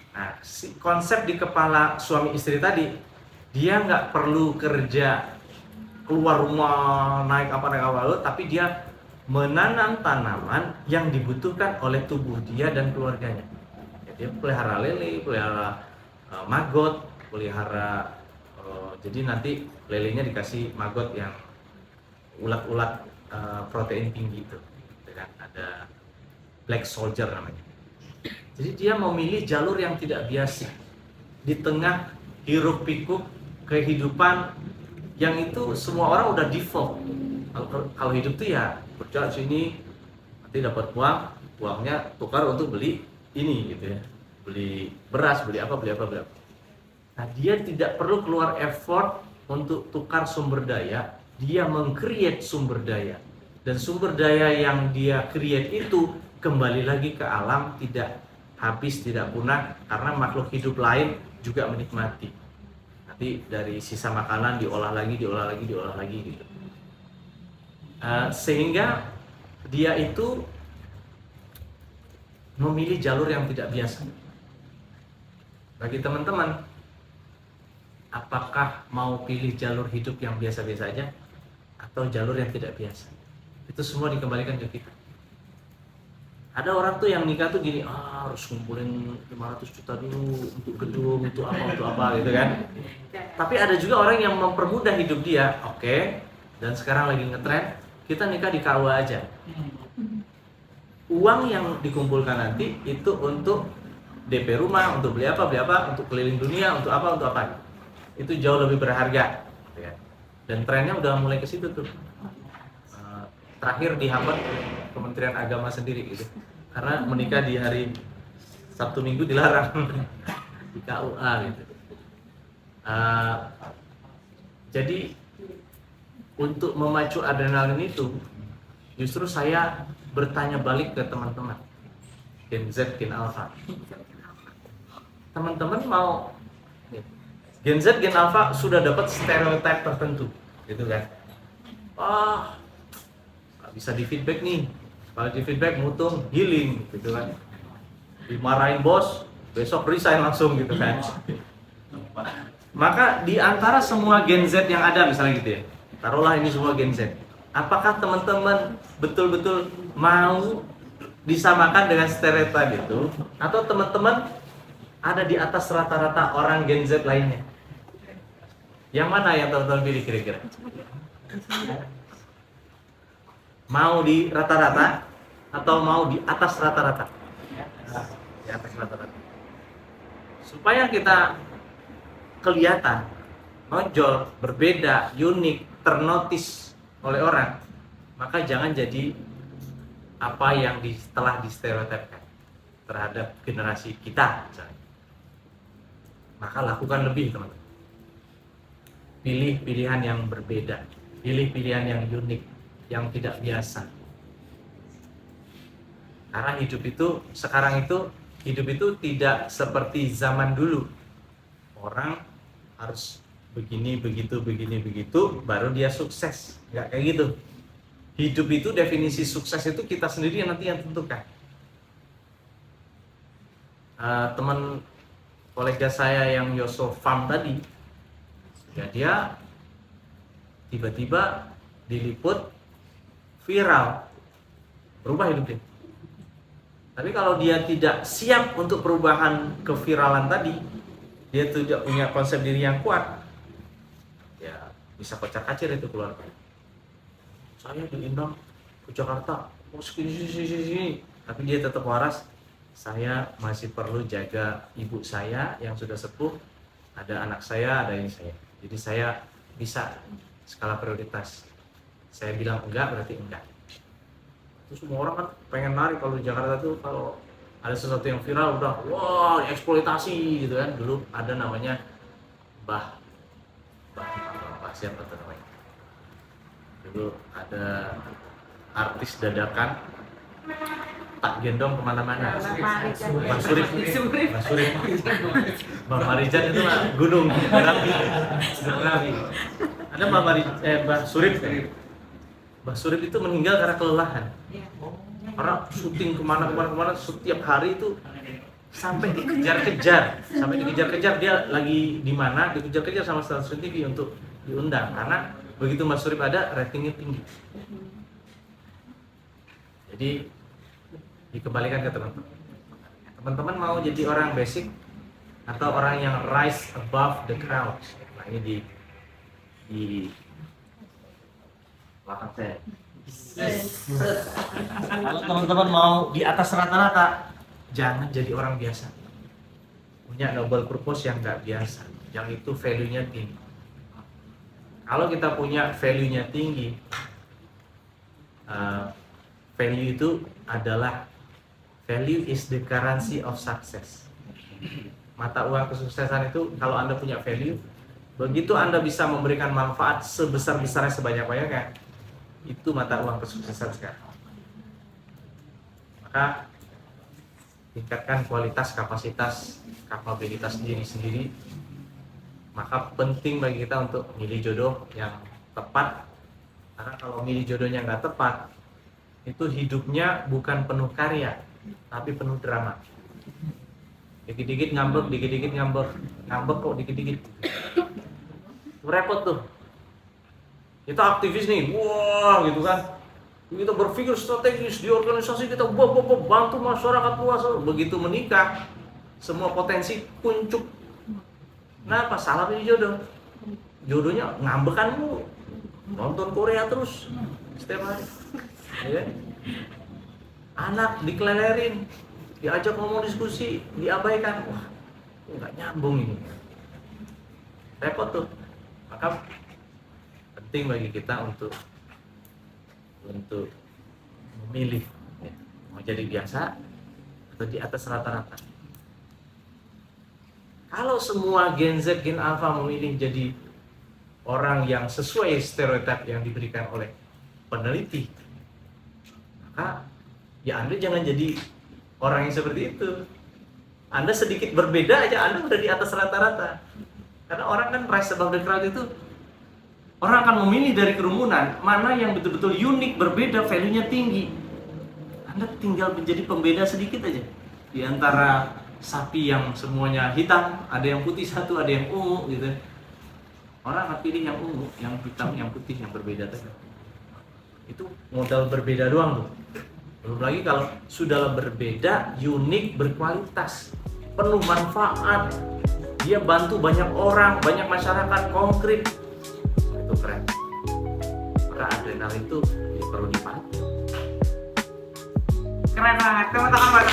A: Nah, konsep di kepala suami istri tadi, dia nggak perlu kerja keluar rumah naik apa, tapi dia menanam tanaman yang dibutuhkan oleh tubuh dia dan keluarganya. Dia pelihara lele, pelihara maggot, jadi nanti lelenya dikasih maggot yang ulat-ulat protein tinggi itu, dengan ada black soldier namanya. Jadi dia memilih jalur yang tidak biasa. Di tengah hiruk pikuk kehidupan yang itu semua orang udah default. Kalau hidup tuh ya kerja sini, nanti dapat uang, uangnya tukar untuk beli ini gitu ya, beli beras, beli apa. Nah, dia tidak perlu keluar effort untuk tukar sumber daya, dia meng-create sumber daya. Dan sumber daya yang dia create itu kembali lagi ke alam, tidak habis, tidak punah, karena makhluk hidup lain juga menikmati. Nanti dari sisa makanan diolah lagi gitu. Sehingga dia itu memilih jalur yang tidak biasa. Bagi teman-teman, apakah mau pilih jalur hidup yang biasa-biasa aja atau jalur yang tidak biasa? Itu semua dikembalikan ke kita. Ada orang tuh yang nikah tuh gini, harus ngumpulin 500 juta dulu untuk gedung, untuk apa gitu kan. Tapi ada juga orang yang mempermudah hidup dia. Oke, dan sekarang lagi ngetren, kita nikah di KUA aja. Uang yang dikumpulkan nanti itu untuk DP rumah, untuk beli apa, untuk keliling dunia, untuk apa. Itu jauh lebih berharga. Dan trennya udah mulai ke situ tuh. Terakhir dihambat Kementerian Agama sendiri gitu, karena menikah di hari Sabtu Minggu dilarang di KUA gitu. Jadi untuk memacu adrenalin itu, justru saya bertanya balik ke teman-teman Gen Z, Gen Alpha. Teman-teman mau Gen Z, Gen Alpha sudah dapat stereotip tertentu, gitu kan? Bisa di feedback nih, kalau di feedback mutung healing gitu kan, dimarahin bos besok resign langsung gitu kan. Maka di antara semua Gen Z yang ada misalnya gitu ya, taruhlah ini semua Gen Z, apakah teman-teman betul-betul mau disamakan dengan stereotip itu, atau teman-teman ada di atas rata-rata orang Gen Z lainnya? Yang mana yang teman-teman pilih kira-kira? Mau di rata-rata atau mau di atas rata-rata? Di atas rata-rata. Supaya kita kelihatan, nonjol, berbeda, unik, ternotis oleh orang, maka jangan jadi apa yang telah distereotipkan terhadap generasi kita misalnya. Maka lakukan lebih, teman-teman. Pilih pilihan yang berbeda, pilih pilihan yang unik, yang tidak biasa. Karena hidup itu sekarang itu, hidup itu tidak seperti zaman dulu. Orang harus begini, begitu, baru dia sukses. Nggak kayak gitu. Hidup itu, definisi sukses itu kita sendiri yang nanti yang tentukan. Teman kolega saya yang Yoso Farm tadi, ya dia tiba-tiba diliput viral, berubah hidupnya. Tapi kalau dia tidak siap untuk perubahan keviralan tadi, dia tidak punya konsep diri yang kuat, ya bisa kocar-kacir itu keluar. Saya diundang ke Jakarta, mau sini, tapi dia tetap waras. Saya masih perlu jaga ibu saya yang sudah sepuh, ada anak saya, ada ini saya. Jadi saya bisa skala prioritas. Saya bilang enggak berarti enggak. Terus semua orang kan pengen lari kalau di Jakarta tuh, kalau ada sesuatu yang viral udah wah eksploitasi gitu kan. Dulu ada namanya Mbah siapa tuh namanya? Dulu ada artis dadakan tak gendong kemana-mana. Bang Surip. Bang Marijan itu mah gunung berapi. Ada Mbah Surip. Mbah Surip itu meninggal karena kelelahan. Karena syuting kemana setiap hari itu sampai dikejar-kejar dia lagi di mana, dikejar-kejar sama stasiun TV untuk diundang, karena begitu Mbah Surip ada ratingnya tinggi. Jadi dikembalikan ke teman-teman. Teman-teman mau jadi orang basic atau orang yang rise above the crowd? Nah, ini di belakang saya. Kalau teman-teman mau di atas rata-rata, jangan jadi orang biasa. punya noble purpose yang nggak biasa, yang itu value-nya tinggi. Kalau kita punya value-nya tinggi, value itu adalah value is the currency of success. Mata uang kesuksesan itu kalau Anda punya value, begitu Anda bisa memberikan manfaat sebesar-besarnya sebanyak-banyaknya, itu mata uang kesuksesan sekarang. Maka tingkatkan kualitas, kapasitas, kapabilitas diri sendiri. Maka penting bagi kita untuk milih jodoh yang tepat. Karena kalau milih jodohnya nggak tepat, itu hidupnya bukan penuh karya, tapi penuh drama. Dikit-dikit ngambek, dikit-dikit ngambek, ngambek kok dikit-dikit. Repot tuh. Kita aktivis nih, wah gitu kan. Kita berpikir strategis di organisasi kita, bantu masyarakat luas. Begitu menikah, semua potensi kuncup. Kenapa? Salah pilih jodoh. Jodohnya ngambekan mulu, nonton Korea terus setiap hari. Ya. Anak dikelelerin, diajak ngomong diskusi, diabaikan. Wah, nggak nyambung ini. Repot tuh. Maka penting bagi kita untuk memilih, ya, mau jadi biasa atau di atas rata-rata. Kalau semua Gen Z, Gen Alpha memilih jadi orang yang sesuai stereotip yang diberikan oleh peneliti, maka ya Anda jangan jadi orang yang seperti itu. Anda sedikit berbeda aja, Anda udah di atas rata-rata. Karena orang kan rise above the crowd itu, orang akan memilih dari kerumunan mana yang betul-betul unik, berbeda, value-nya tinggi. Anda tinggal menjadi pembeda sedikit aja di antara sapi yang semuanya hitam, ada yang putih satu, ada yang ungu gitu. Orang akan pilih yang ungu, yang hitam, yang putih, yang berbeda tadi. Itu modal berbeda doang tuh. Belum lagi kalau sudah berbeda, unik, berkualitas, penuh manfaat, dia bantu banyak orang, banyak masyarakat, konkret. Itu keren. Maka adrenalin itu perlu dipakai.
B: Keren banget, teman-teman.